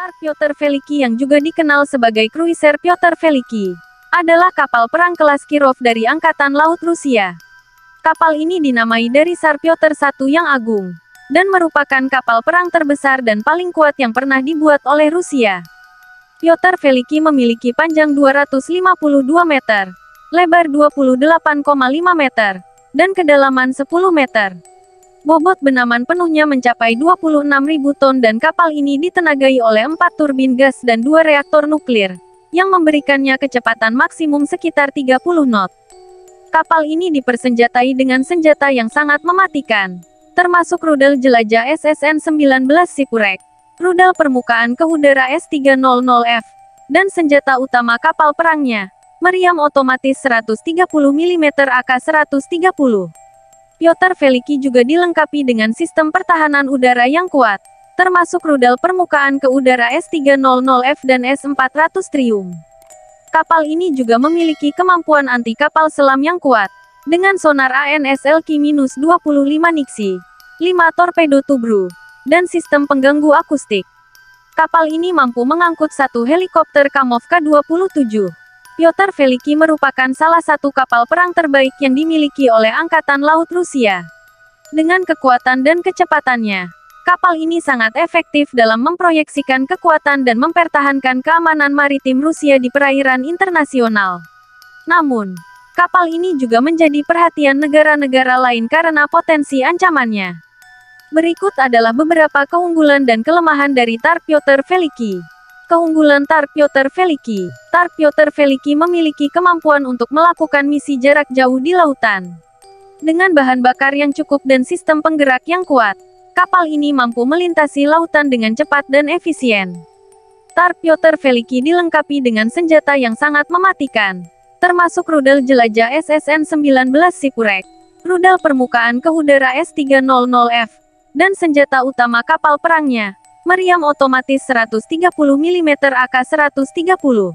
Tar Pyotr Veliki yang juga dikenal sebagai kruiser Pyotr Veliki, adalah kapal perang kelas Kirov dari Angkatan Laut Rusia. Kapal ini dinamai dari Tsar Pyotr I yang agung, dan merupakan kapal perang terbesar dan paling kuat yang pernah dibuat oleh Rusia. Pyotr Veliki memiliki panjang 252 meter, lebar 28,5 meter, dan kedalaman 10 meter. Bobot benaman penuhnya mencapai 26.000 ton dan kapal ini ditenagai oleh 4 turbin gas dan 2 reaktor nuklir, yang memberikannya kecepatan maksimum sekitar 30 knot. Kapal ini dipersenjatai dengan senjata yang sangat mematikan, termasuk rudal jelajah SSN-19 Sipurek, rudal permukaan ke udara S-300F, dan senjata utama kapal perangnya, meriam otomatis 130 mm AK-130. Pyotr Veliki juga dilengkapi dengan sistem pertahanan udara yang kuat, termasuk rudal permukaan ke udara S-300F dan S-400 Triumph. Kapal ini juga memiliki kemampuan anti kapal selam yang kuat, dengan sonar ANSLQ-25 Nixie, 5 torpedo Tubruk, dan sistem pengganggu akustik. Kapal ini mampu mengangkut 1 helikopter Kamov K-27. Pyotr Veliki merupakan salah satu kapal perang terbaik yang dimiliki oleh Angkatan Laut Rusia. Dengan kekuatan dan kecepatannya, kapal ini sangat efektif dalam memproyeksikan kekuatan dan mempertahankan keamanan maritim Rusia di perairan internasional. Namun, kapal ini juga menjadi perhatian negara-negara lain karena potensi ancamannya. Berikut adalah beberapa keunggulan dan kelemahan dari Tar Pyotr Veliki. Keunggulan Tar Pyotr Veliki. Tar Pyotr Veliki memiliki kemampuan untuk melakukan misi jarak jauh di lautan. Dengan bahan bakar yang cukup dan sistem penggerak yang kuat, kapal ini mampu melintasi lautan dengan cepat dan efisien. Tar Pyotr Veliki dilengkapi dengan senjata yang sangat mematikan, termasuk rudal jelajah SSN-19 Sipurek, rudal permukaan ke udara S-300F, dan senjata utama kapal perangnya, meriam otomatis 130 mm AK-130.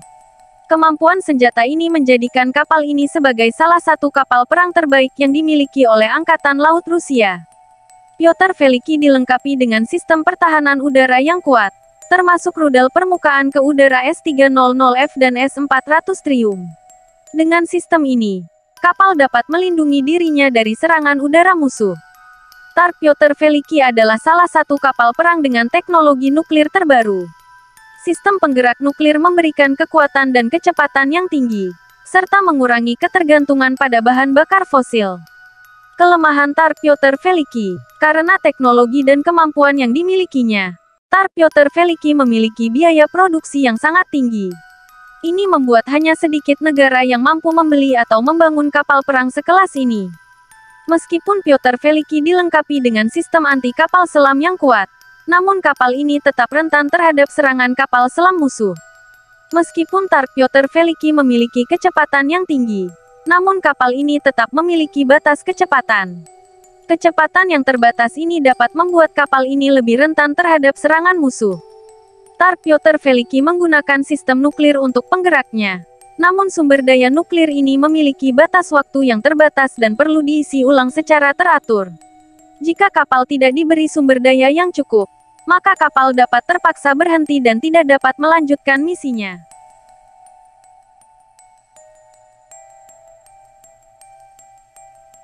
Kemampuan senjata ini menjadikan kapal ini sebagai salah satu kapal perang terbaik yang dimiliki oleh Angkatan Laut Rusia. Pyotr Veliki dilengkapi dengan sistem pertahanan udara yang kuat, termasuk rudal permukaan ke udara S-300F dan S-400 Triumph. Dengan sistem ini, kapal dapat melindungi dirinya dari serangan udara musuh. Tar Pyotr Veliki adalah salah satu kapal perang dengan teknologi nuklir terbaru. Sistem penggerak nuklir memberikan kekuatan dan kecepatan yang tinggi, serta mengurangi ketergantungan pada bahan bakar fosil. Kelemahan Tar Pyotr Veliki. Karena teknologi dan kemampuan yang dimilikinya, Tar Pyotr Veliki memiliki biaya produksi yang sangat tinggi. Ini membuat hanya sedikit negara yang mampu membeli atau membangun kapal perang sekelas ini. Meskipun Pyotr Veliki dilengkapi dengan sistem anti kapal selam yang kuat, namun kapal ini tetap rentan terhadap serangan kapal selam musuh. Meskipun Tar Pyotr Veliki memiliki kecepatan yang tinggi, namun kapal ini tetap memiliki batas kecepatan. Kecepatan yang terbatas ini dapat membuat kapal ini lebih rentan terhadap serangan musuh. Tar Pyotr Veliki menggunakan sistem nuklir untuk penggeraknya. Namun sumber daya nuklir ini memiliki batas waktu yang terbatas dan perlu diisi ulang secara teratur. Jika kapal tidak diberi sumber daya yang cukup, maka kapal dapat terpaksa berhenti dan tidak dapat melanjutkan misinya.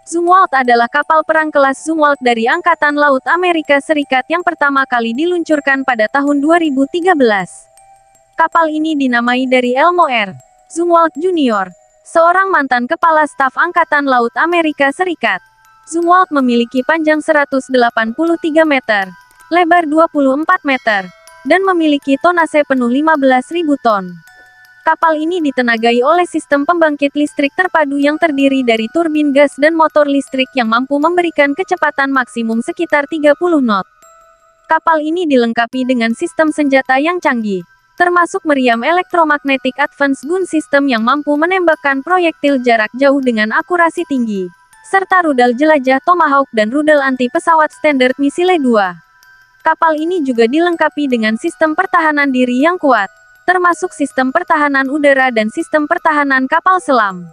Zumwalt adalah kapal perang kelas Zumwalt dari Angkatan Laut Amerika Serikat yang pertama kali diluncurkan pada tahun 2013. Kapal ini dinamai dari Elmo R. Zumwalt Junior, seorang mantan kepala staf Angkatan Laut Amerika Serikat. Zumwalt memiliki panjang 183 meter, lebar 24 meter, dan memiliki tonase penuh 15.000 ton. Kapal ini ditenagai oleh sistem pembangkit listrik terpadu yang terdiri dari turbin gas dan motor listrik yang mampu memberikan kecepatan maksimum sekitar 30 knot. Kapal ini dilengkapi dengan sistem senjata yang canggih, termasuk meriam elektromagnetic advance gun system yang mampu menembakkan proyektil jarak jauh dengan akurasi tinggi, serta rudal jelajah Tomahawk dan rudal anti-pesawat Standard Missile 2. Kapal ini juga dilengkapi dengan sistem pertahanan diri yang kuat, termasuk sistem pertahanan udara dan sistem pertahanan kapal selam.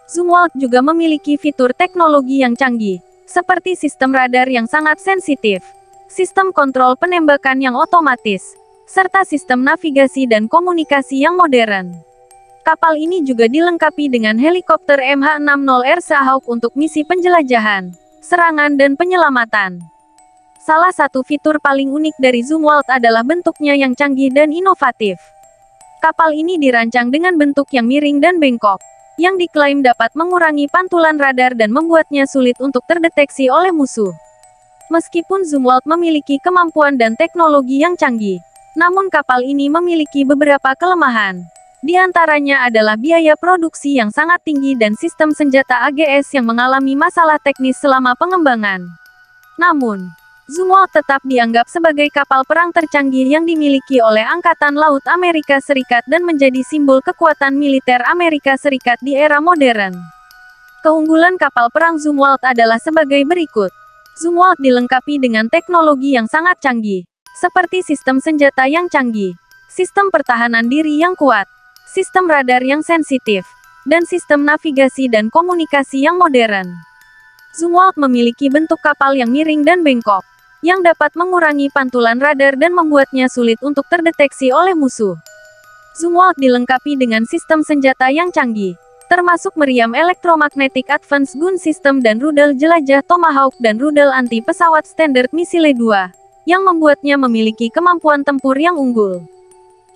Zumwalt juga memiliki fitur teknologi yang canggih, seperti sistem radar yang sangat sensitif, sistem kontrol penembakan yang otomatis, serta sistem navigasi dan komunikasi yang modern. Kapal ini juga dilengkapi dengan helikopter MH-60R Seahawk untuk misi penjelajahan, serangan dan penyelamatan. Salah satu fitur paling unik dari Zumwalt adalah bentuknya yang canggih dan inovatif. Kapal ini dirancang dengan bentuk yang miring dan bengkok, yang diklaim dapat mengurangi pantulan radar dan membuatnya sulit untuk terdeteksi oleh musuh. Meskipun Zumwalt memiliki kemampuan dan teknologi yang canggih, namun kapal ini memiliki beberapa kelemahan. Di antaranya adalah biaya produksi yang sangat tinggi dan sistem senjata AGS yang mengalami masalah teknis selama pengembangan. Namun, Zumwalt tetap dianggap sebagai kapal perang tercanggih yang dimiliki oleh Angkatan Laut Amerika Serikat dan menjadi simbol kekuatan militer Amerika Serikat di era modern. Keunggulan kapal perang Zumwalt adalah sebagai berikut. Zumwalt dilengkapi dengan teknologi yang sangat canggih, seperti sistem senjata yang canggih, sistem pertahanan diri yang kuat, sistem radar yang sensitif, dan sistem navigasi dan komunikasi yang modern. Zumwalt memiliki bentuk kapal yang miring dan bengkok, yang dapat mengurangi pantulan radar dan membuatnya sulit untuk terdeteksi oleh musuh. Zumwalt dilengkapi dengan sistem senjata yang canggih, termasuk meriam elektromagnetik Advanced Gun System dan rudal jelajah Tomahawk dan rudal anti-pesawat Standard Missile 2, yang membuatnya memiliki kemampuan tempur yang unggul.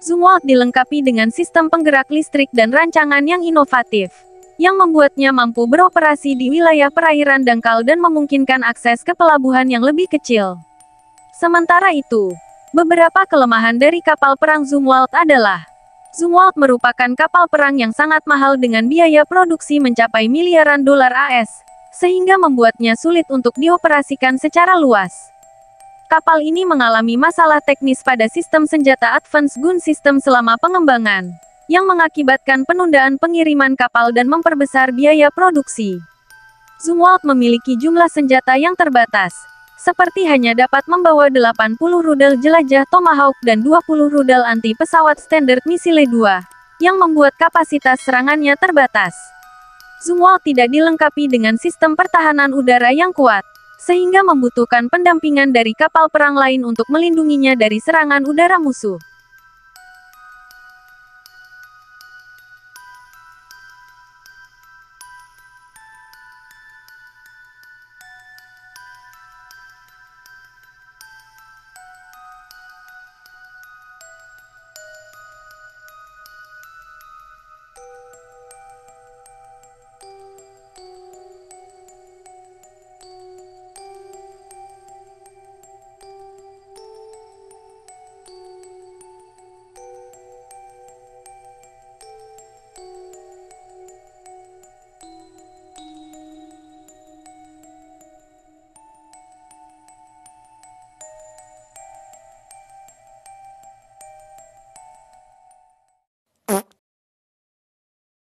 Zumwalt dilengkapi dengan sistem penggerak listrik dan rancangan yang inovatif, yang membuatnya mampu beroperasi di wilayah perairan dangkal dan memungkinkan akses ke pelabuhan yang lebih kecil. Sementara itu, beberapa kelemahan dari kapal perang Zumwalt adalah: Zumwalt merupakan kapal perang yang sangat mahal dengan biaya produksi mencapai miliaran dolar AS, sehingga membuatnya sulit untuk dioperasikan secara luas. Kapal ini mengalami masalah teknis pada sistem senjata Advanced Gun System selama pengembangan, yang mengakibatkan penundaan pengiriman kapal dan memperbesar biaya produksi. Zumwalt memiliki jumlah senjata yang terbatas, seperti hanya dapat membawa 80 rudal jelajah Tomahawk dan 20 rudal anti-pesawat Standard Missile 2, yang membuat kapasitas serangannya terbatas. Zumwalt tidak dilengkapi dengan sistem pertahanan udara yang kuat, sehingga membutuhkan pendampingan dari kapal perang lain untuk melindunginya dari serangan udara musuh.